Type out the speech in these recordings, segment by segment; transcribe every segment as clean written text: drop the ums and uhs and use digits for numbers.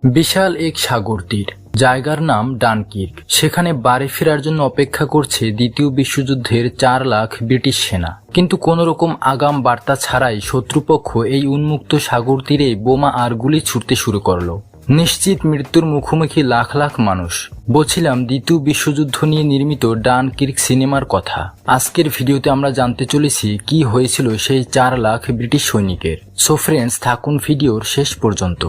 বিশাল এক সাগর তীর, জায়গার নাম ডানকির্ক। সেখানে বাড়ি ফেরার জন্য অপেক্ষা করছে দ্বিতীয় বিশ্বযুদ্ধের 4 লাখ ব্রিটিশ সেনা। কিন্তু কোন রকম আগাম বার্তা ছাড়াই শত্রুপক্ষ এই উন্মুক্ত সাগর তীরে বোমা আর গুলি ছুটতে শুরু করলো। নিশ্চিত মৃত্যুর মুখোমুখি লাখ লাখ মানুষ। বলছিলাম দ্বিতীয় বিশ্বযুদ্ধ নিয়ে নির্মিত ডানকির্ক সিনেমার কথা। আজকের ভিডিওতে আমরা জানতে চলেছি কি হয়েছিল সেই 4 লাখ ব্রিটিশ সৈনিকের। সো ফ্রেন্ডস, থাকুন ভিডিওর শেষ পর্যন্ত।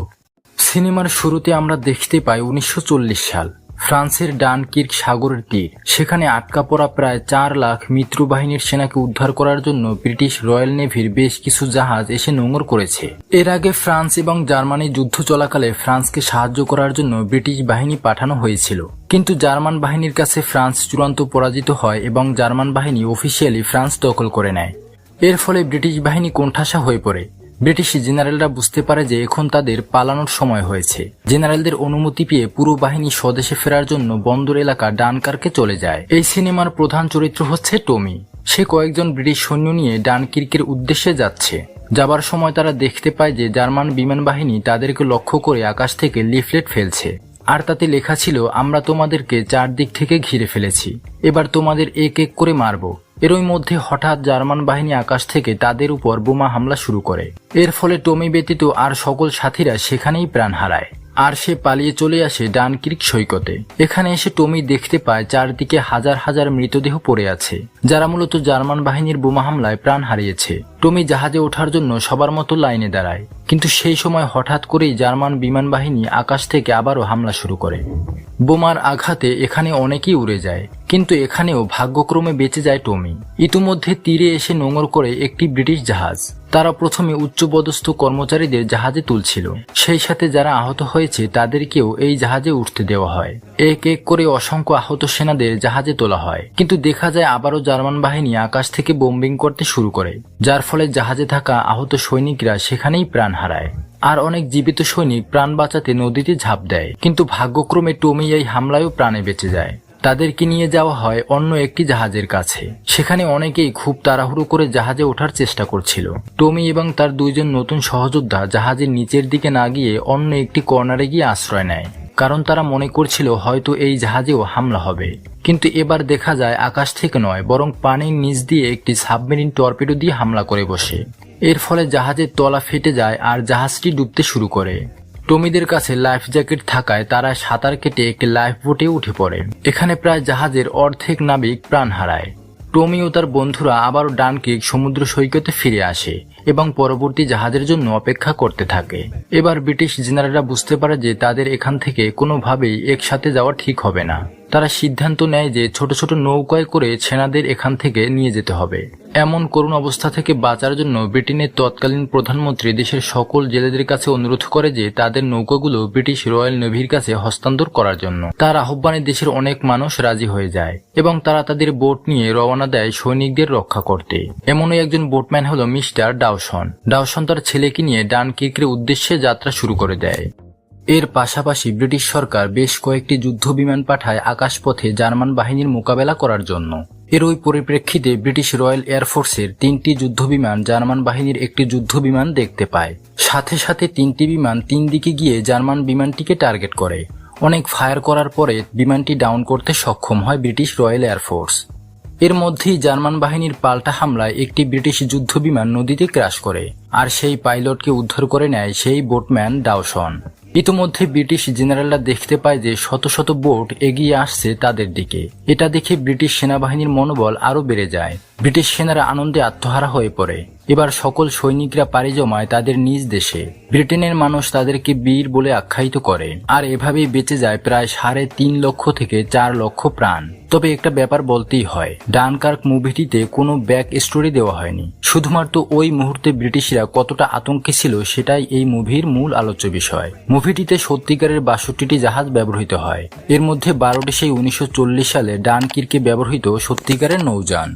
সিনেমার শুরুতে আমরা দেখতে পাই 1940 সাল, ফ্রান্সের ডানকির্ক সাগরের তীর। সেখানে আটকা পড়া প্রায় 4 লাখ মিত্রবাহিনীর সেনাকে উদ্ধার করার জন্য ব্রিটিশ রয়্যাল নেভির বেশ কিছু জাহাজ এসে নোঙর করেছে। এর আগে ফ্রান্স এবং জার্মানি যুদ্ধ চলাকালে ফ্রান্সকে সাহায্য করার জন্য ব্রিটিশ বাহিনী পাঠানো হয়েছিল। কিন্তু জার্মান বাহিনীর কাছে ফ্রান্স চূড়ান্ত পরাজিত হয় এবং জার্মান বাহিনী অফিসিয়ালি ফ্রান্স দখল করে নেয়। এর ফলে ব্রিটিশ বাহিনী কোণঠাসা হয়ে পড়ে। ব্রিটিশ জেনারেলরা বুঝতে পারে যে এখন তাদের পালানোর সময় হয়েছে। জেনারেলদের অনুমতি পেয়ে পুরো বাহিনী স্বদেশে ফেরার জন্য বন্দর এলাকা ডানকার্কে চলে যায়। এই সিনেমার প্রধান চরিত্র হচ্ছে টমি। সে কয়েকজন ব্রিটিশ সৈন্য নিয়ে ডানকির্কের উদ্দেশ্যে যাচ্ছে। যাবার সময় তারা দেখতে পায় যে জার্মান বিমান বাহিনী তাদেরকে লক্ষ্য করে আকাশ থেকে লিফলেট ফেলছে। আর তাতে লেখা ছিল, আমরা তোমাদেরকে 4 দিক থেকে ঘিরে ফেলেছি, এবার তোমাদের এক এক করে মারব। এরই মধ্যে হঠাৎ জার্মান বাহিনী আকাশ থেকে তাদের উপর বোমা হামলা শুরু করে। এর ফলে টমি ব্যতীত আর সকল সাথীরা সেখানেই প্রাণ হারায়। আর সে পালিয়ে চলে আসে ডানকির্ক সৈকতে। এখানে এসে টমি দেখতে পায় চারদিকে হাজার হাজার মৃতদেহ পড়ে আছে, যারা মূলত জার্মান বাহিনীর বোমা হামলায় প্রাণ হারিয়েছে। টমি জাহাজে ওঠার জন্য সবার মতো লাইনে দাঁড়ায়, কিন্তু সেই সময় হঠাৎ করেই জার্মান বিমান বাহিনী আকাশ থেকে আবারও হামলা শুরু করে। বোমার আঘাতে এখানে অনেকেই উড়ে যায়, কিন্তু এখানেও ভাগ্যক্রমে বেঁচে যায় টমি। ইতিমধ্যে তীরে এসে নোঙর করে একটি ব্রিটিশ জাহাজ। তারা প্রথমে উচ্চপদস্থ কর্মচারীদের জাহাজে তুলছিল, সেই সাথে যারা আহত হয়েছে তাদেরকেও এই জাহাজে উঠতে দেওয়া হয়। এক এক করে অসংখ্য আহত সেনাদের জাহাজে তোলা হয়, কিন্তু দেখা যায় আবারও জার্মান বাহিনী আকাশ থেকে বোম্বিং করতে শুরু করে, যার ফলে জাহাজে থাকা আহত সৈনিকরা সেখানেই প্রাণ হারায়। আর অনেক জীবিত সৈনিক প্রাণ বাঁচাতে নদীতে ঝাঁপ দেয়, কিন্তু ভাগ্যক্রমে টমি এই হামলায়ও প্রাণে বেঁচে যায়। তাদেরকে নিয়ে যাওয়া হয় অন্য একটি জাহাজের কাছে। সেখানে অনেকেই খুব তাড়াহুড়ো করে জাহাজে ওঠার চেষ্টা করছিল। টমি এবং তার 2 জন নতুন সহযোদ্ধা জাহাজের নিচের দিকে না গিয়ে অন্য একটি কর্নারে গিয়ে আশ্রয় নেয়, কারণ তারা মনে করছিল হয়তো এই জাহাজেও হামলা হবে। কিন্তু এবার দেখা যায় আকাশ থেকে নয়, বরং পানির নিচ দিয়ে একটি সাবমেরিন টর্পেডো দিয়ে হামলা করে বসে। এর ফলে জাহাজের তলা ফেটে যায় আর জাহাজটি ডুবতে শুরু করে। টমিদের কাছে লাইফ জ্যাকেট থাকায় তারা সাঁতার কেটে একটি লাইফ বোটে উঠে পড়ে। এখানে প্রায় জাহাজের অর্ধেক নাবিক প্রাণ হারায়। টমি ও তার বন্ধুরা আবারও ডানকির্ক সমুদ্র সৈকতে ফিরে আসে এবং পরবর্তী জাহাজের জন্য অপেক্ষা করতে থাকে। এবার ব্রিটিশ জেনারেলরা বুঝতে পারে যে তাদের এখান থেকে কোনোভাবেই একসাথে যাওয়া ঠিক হবে না। তারা সিদ্ধান্ত নেয় যে ছোট ছোট নৌকায় করে সেনাদের এখান থেকে নিয়ে যেতে হবে। এমন করুণ অবস্থা থেকে বাঁচার জন্য ব্রিটেনের তৎকালীন প্রধানমন্ত্রী দেশের সকল জেলেদের কাছে অনুরোধ করে যে তাদের নৌকাগুলো ব্রিটিশ রয়্যাল নেভির কাছে হস্তান্তর করার জন্য। তার আহ্বানে দেশের অনেক মানুষ রাজি হয়ে যায় এবং তারা তাদের বোট নিয়ে রওনা দেয় সৈনিকদের রক্ষা করতে। এমনই একজন বোটম্যান হলো মিস্টার ডাওসন। ডাওসন তার ছেলেকে নিয়ে ডানকির্কের উদ্দেশ্যে যাত্রা শুরু করে দেয়। এর পাশাপাশি ব্রিটিশ সরকার বেশ কয়েকটি যুদ্ধ বিমান পাঠায় আকাশপথে জার্মান বাহিনীর মোকাবেলা করার জন্য। এর ওই পরিপ্রেক্ষিতে ব্রিটিশ রয়্যাল এয়ারফোর্সের 3টি যুদ্ধ বিমান জার্মান বাহিনীর একটি যুদ্ধ বিমান দেখতে পায়। সাথে সাথে 3টি বিমান 3 দিকে গিয়ে জার্মান বিমানটিকে টার্গেট করে। অনেক ফায়ার করার পরে বিমানটি ডাউন করতে সক্ষম হয় ব্রিটিশ রয়্যাল এয়ারফোর্স। এর মধ্যেই জার্মান বাহিনীর পাল্টা হামলায় একটি ব্রিটিশ যুদ্ধ বিমান নদীতে ক্র্যাশ করে, আর সেই পাইলটকে উদ্ধার করে নেয় সেই বোটম্যান ডাওসন। ইতিমধ্যে ব্রিটিশ জেনারেলরা দেখতে পায় যে শত শত বোট এগিয়ে আসছে তাদের দিকে। এটা দেখে ব্রিটিশ সেনাবাহিনীর মনোবল আরো বেড়ে যায়। ব্রিটিশ সেনারা আনন্দে আত্মহারা হয়ে পড়ে। এবার সকল সৈনিকরা পাড়ি জমায় তাদের নিজ দেশে। ব্রিটেনের মানুষ তাদেরকে বীর বলে আখ্যায়িত করে, আর এভাবেই বেঁচে যায় প্রায় 3.5 লক্ষ থেকে 4 লক্ষ প্রাণ। তবে একটা ব্যাপার বলতেই হয়, ডানকার্ক মুভিটিতে কোনো ব্যাক স্টোরি দেওয়া হয়নি। শুধুমাত্র ওই মুহূর্তে ব্রিটিশরা কতটা আতঙ্কে ছিল সেটাই এই মুভির মূল আলোচ্য বিষয়। মুভিটিতে সত্যিকারের 62টি জাহাজ ব্যবহৃত হয়। এর মধ্যে 12টি সেই 1940 সালে ডানকির্কে ব্যবহৃত সত্যিকারের নৌযান।